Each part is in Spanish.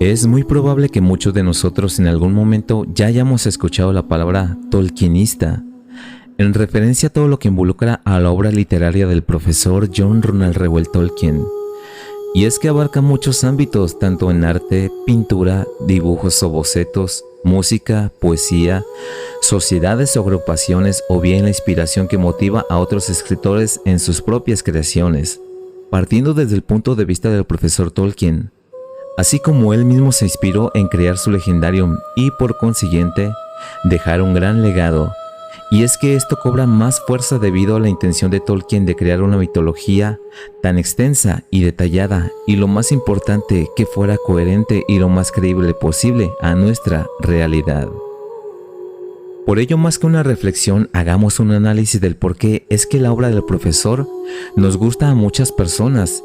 Es muy probable que muchos de nosotros en algún momento ya hayamos escuchado la palabra tolkienista, en referencia a todo lo que involucra a la obra literaria del profesor John Ronald Reuel Tolkien. Y es que abarca muchos ámbitos, tanto en arte, pintura, dibujos o bocetos, música, poesía, sociedades o agrupaciones, o bien la inspiración que motiva a otros escritores en sus propias creaciones, partiendo desde el punto de vista del profesor Tolkien, así como él mismo se inspiró en crear su legendarium y por consiguiente dejar un gran legado. Y es que esto cobra más fuerza debido a la intención de Tolkien de crear una mitología tan extensa y detallada, y lo más importante, que fuera coherente y lo más creíble posible a nuestra realidad. Por ello, más que una reflexión, hagamos un análisis del por qué es que la obra del profesor nos gusta a muchas personas,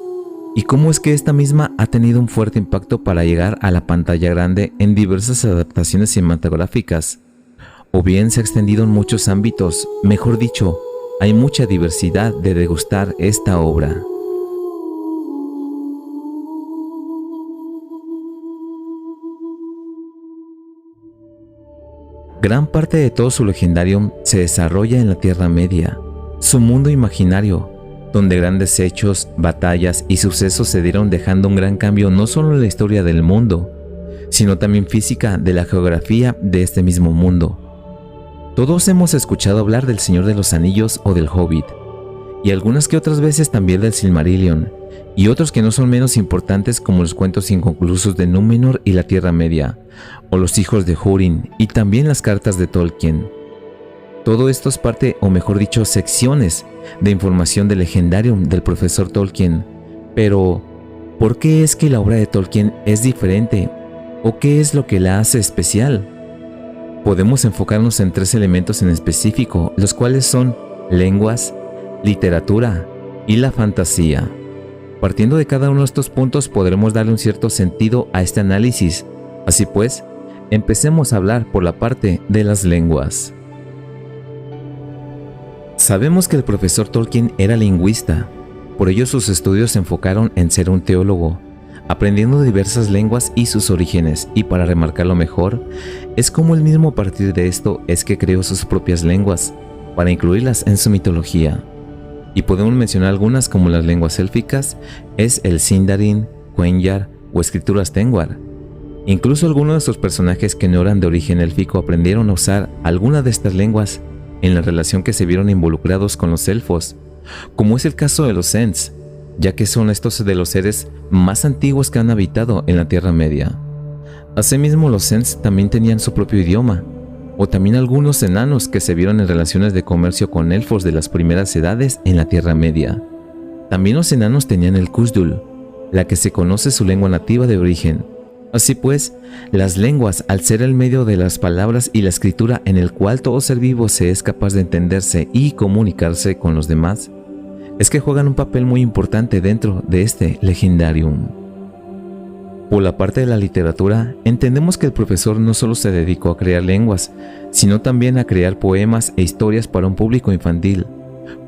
y cómo es que esta misma ha tenido un fuerte impacto para llegar a la pantalla grande en diversas adaptaciones cinematográficas, o bien se ha extendido en muchos ámbitos. Mejor dicho, hay mucha diversidad de degustar esta obra. Gran parte de todo su legendarium se desarrolla en la Tierra Media, su mundo imaginario, donde grandes hechos, batallas y sucesos se dieron, dejando un gran cambio no solo en la historia del mundo, sino también física de la geografía de este mismo mundo. Todos hemos escuchado hablar del Señor de los Anillos o del Hobbit, y algunas que otras veces también del Silmarillion, y otros que no son menos importantes como los cuentos inconclusos de Númenor y la Tierra Media, o los hijos de Húrin, y también las cartas de Tolkien. Todo esto es parte, o mejor dicho, secciones de información del legendarium del profesor Tolkien. Pero, ¿por qué es que la obra de Tolkien es diferente? ¿O qué es lo que la hace especial? Podemos enfocarnos en tres elementos en específico, los cuales son lenguas, literatura y la fantasía. Partiendo de cada uno de estos puntos podremos darle un cierto sentido a este análisis. Así pues, empecemos a hablar por la parte de las lenguas. Sabemos que el profesor Tolkien era lingüista, por ello sus estudios se enfocaron en ser un teólogo, aprendiendo diversas lenguas y sus orígenes, y para remarcarlo mejor, es como él mismo a partir de esto es que creó sus propias lenguas, para incluirlas en su mitología. Y podemos mencionar algunas como las lenguas élficas, es el Sindarin, Quenya o escrituras Tengwar. Incluso algunos de sus personajes que no eran de origen élfico aprendieron a usar alguna de estas lenguas en la relación que se vieron involucrados con los elfos, como es el caso de los Ents, ya que son estos de los seres más antiguos que han habitado en la Tierra Media. Asimismo, los Ents también tenían su propio idioma, o también algunos enanos que se vieron en relaciones de comercio con elfos de las primeras edades en la Tierra Media. También los enanos tenían el Khuzdul, la que se conoce su lengua nativa de origen. Así pues, las lenguas, al ser el medio de las palabras y la escritura en el cual todo ser vivo se es capaz de entenderse y comunicarse con los demás, es que juegan un papel muy importante dentro de este legendarium. Por la parte de la literatura, entendemos que el profesor no solo se dedicó a crear lenguas, sino también a crear poemas e historias para un público infantil,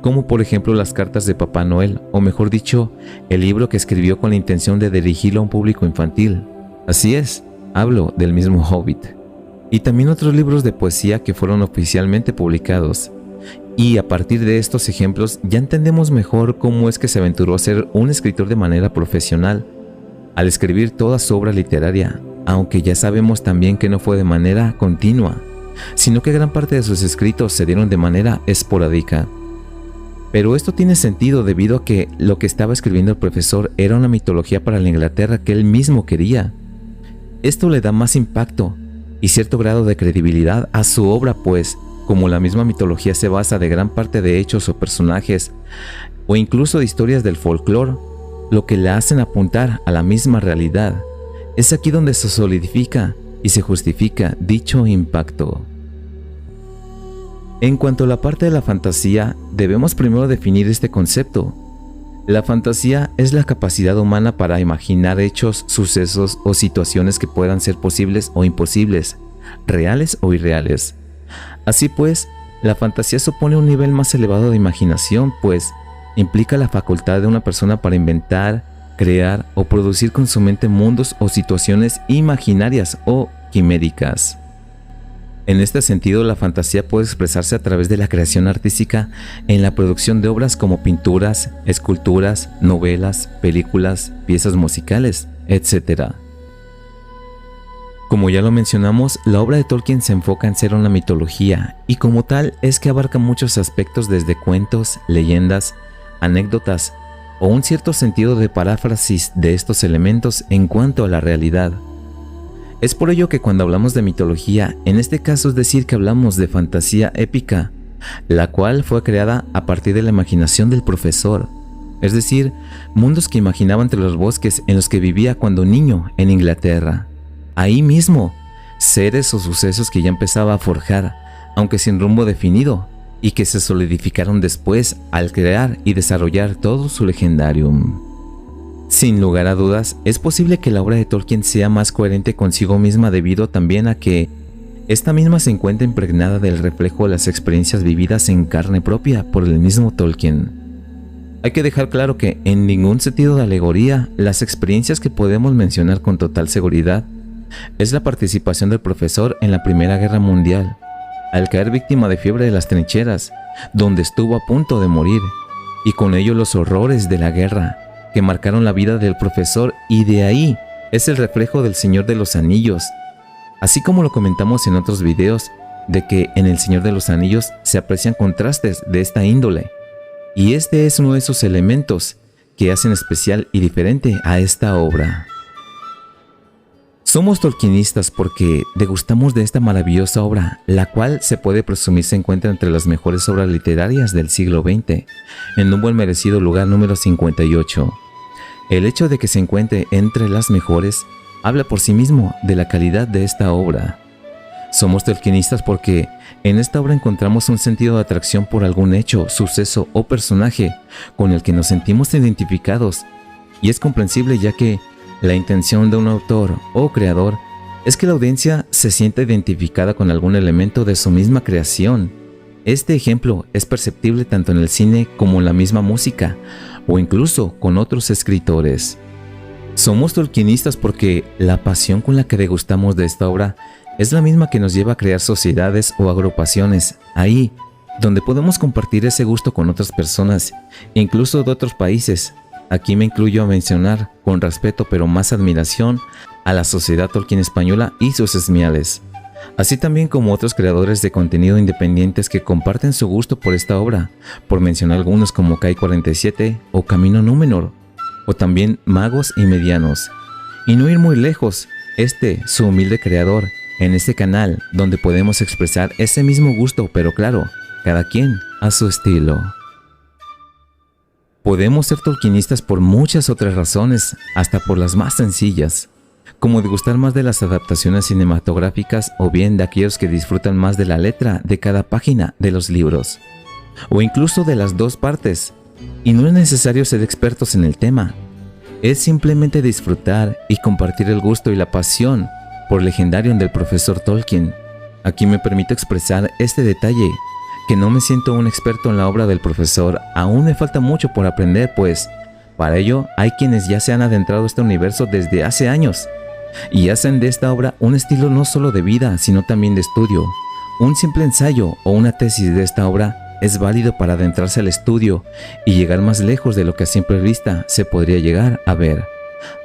como por ejemplo las cartas de Papá Noel, o mejor dicho, el libro que escribió con la intención de dirigirlo a un público infantil. Así es, hablo del mismo Hobbit. Y también otros libros de poesía que fueron oficialmente publicados. Y a partir de estos ejemplos ya entendemos mejor cómo es que se aventuró a ser un escritor de manera profesional al escribir toda su obra literaria, aunque ya sabemos también que no fue de manera continua, sino que gran parte de sus escritos se dieron de manera esporádica. Pero esto tiene sentido debido a que lo que estaba escribiendo el profesor era una mitología para la Inglaterra que él mismo quería. Esto le da más impacto y cierto grado de credibilidad a su obra, pues como la misma mitología se basa de gran parte de hechos o personajes, o incluso de historias del folclore, lo que le hacen apuntar a la misma realidad, es aquí donde se solidifica y se justifica dicho impacto. En cuanto a la parte de la fantasía, debemos primero definir este concepto. La fantasía es la capacidad humana para imaginar hechos, sucesos o situaciones que puedan ser posibles o imposibles, reales o irreales. Así pues, la fantasía supone un nivel más elevado de imaginación, pues implica la facultad de una persona para inventar, crear o producir con su mente mundos o situaciones imaginarias o quiméricas. En este sentido, la fantasía puede expresarse a través de la creación artística en la producción de obras como pinturas, esculturas, novelas, películas, piezas musicales, etc. Como ya lo mencionamos, la obra de Tolkien se enfoca en ser una mitología y como tal es que abarca muchos aspectos desde cuentos, leyendas, anécdotas o un cierto sentido de paráfrasis de estos elementos en cuanto a la realidad. Es por ello que cuando hablamos de mitología, en este caso es decir que hablamos de fantasía épica, la cual fue creada a partir de la imaginación del profesor, es decir, mundos que imaginaba entre los bosques en los que vivía cuando niño en Inglaterra. Ahí mismo, seres o sucesos que ya empezaba a forjar, aunque sin rumbo definido, y que se solidificaron después al crear y desarrollar todo su legendarium. Sin lugar a dudas, es posible que la obra de Tolkien sea más coherente consigo misma debido también a que esta misma se encuentra impregnada del reflejo de las experiencias vividas en carne propia por el mismo Tolkien. Hay que dejar claro que en ningún sentido de alegoría, las experiencias que podemos mencionar con total seguridad es la participación del profesor en la Primera Guerra Mundial, al caer víctima de fiebre de las trincheras, donde estuvo a punto de morir, y con ello los horrores de la guerra, que marcaron la vida del profesor, y de ahí es el reflejo del Señor de los Anillos, así como lo comentamos en otros videos, de que en el Señor de los Anillos se aprecian contrastes de esta índole, y este es uno de esos elementos que hacen especial y diferente a esta obra. Somos tolkienistas porque degustamos de esta maravillosa obra, la cual se puede presumir se encuentra entre las mejores obras literarias del siglo XX, en un buen merecido lugar número 58. El hecho de que se encuentre entre las mejores habla por sí mismo de la calidad de esta obra. Somos tolkienistas porque en esta obra encontramos un sentido de atracción por algún hecho, suceso o personaje con el que nos sentimos identificados, y es comprensible ya que la intención de un autor o creador es que la audiencia se sienta identificada con algún elemento de su misma creación. Este ejemplo es perceptible tanto en el cine como en la misma música, o incluso con otros escritores. Somos tolkienistas porque la pasión con la que degustamos de esta obra es la misma que nos lleva a crear sociedades o agrupaciones, ahí donde podemos compartir ese gusto con otras personas, incluso de otros países. Aquí me incluyo a mencionar, con respeto pero más admiración, a la Sociedad Tolkien Española y sus esmiales, así también como otros creadores de contenido independientes que comparten su gusto por esta obra, por mencionar algunos como Kai47 o Camino Númenor, o también Magos y Medianos. Y no ir muy lejos, su humilde creador, en este canal donde podemos expresar ese mismo gusto, pero claro, cada quien a su estilo. Podemos ser tolkienistas por muchas otras razones, hasta por las más sencillas, como de gustar más de las adaptaciones cinematográficas o bien de aquellos que disfrutan más de la letra de cada página de los libros, o incluso de las dos partes, y no es necesario ser expertos en el tema, es simplemente disfrutar y compartir el gusto y la pasión por Legendarium del profesor Tolkien. Aquí me permito expresar este detalle, que no me siento un experto en la obra del profesor, aún me falta mucho por aprender, pues para ello hay quienes ya se han adentrado a este universo desde hace años y hacen de esta obra un estilo no solo de vida, sino también de estudio. Un simple ensayo o una tesis de esta obra es válido para adentrarse al estudio y llegar más lejos de lo que a simple vista se podría llegar a ver.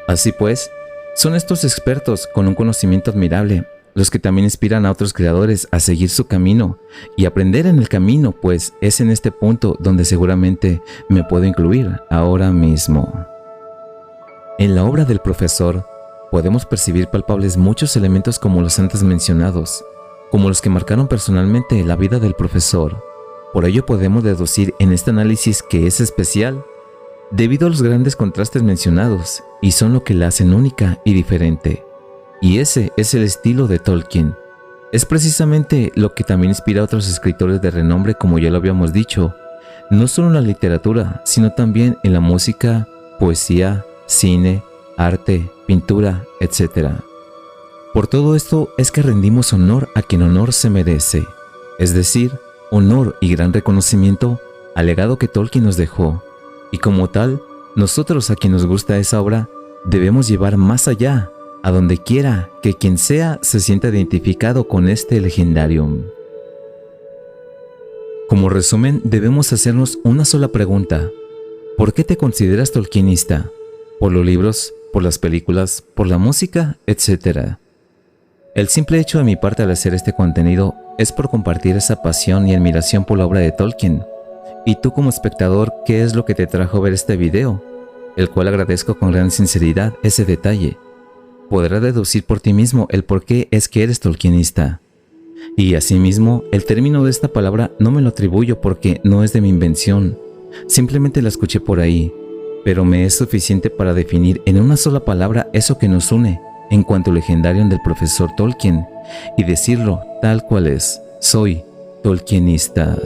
Así pues, son estos expertos con un conocimiento admirable los que también inspiran a otros creadores a seguir su camino y aprender en el camino, pues es en este punto donde seguramente me puedo incluir ahora mismo. En la obra del profesor podemos percibir palpables muchos elementos como los antes mencionados, como los que marcaron personalmente la vida del profesor. Por ello podemos deducir en este análisis que es especial debido a los grandes contrastes mencionados y son lo que la hacen única y diferente. Y ese es el estilo de Tolkien. Es precisamente lo que también inspira a otros escritores de renombre, como ya lo habíamos dicho, no solo en la literatura, sino también en la música, poesía, cine, arte, pintura, etc. Por todo esto es que rendimos honor a quien honor se merece, es decir, honor y gran reconocimiento al legado que Tolkien nos dejó, y como tal, Nosotros, a quien nos gusta esa obra, debemos llevar más allá, a donde quiera que quien sea se sienta identificado con este legendarium. Como resumen, debemos hacernos una sola pregunta. ¿Por qué te consideras tolkienista? ¿Por los libros? ¿Por las películas? ¿Por la música? Etcétera. El simple hecho de mi parte al hacer este contenido es por compartir esa pasión y admiración por la obra de Tolkien. Y tú como espectador, ¿qué es lo que te trajo a ver este video? El cual agradezco con gran sinceridad ese detalle. Podrás deducir por ti mismo el por qué es que eres tolkienista. Y asimismo, el término de esta palabra no me lo atribuyo porque no es de mi invención. Simplemente la escuché por ahí, pero me es suficiente para definir en una sola palabra eso que nos une en cuanto al legendarium del profesor Tolkien y decirlo tal cual es: soy tolkienista.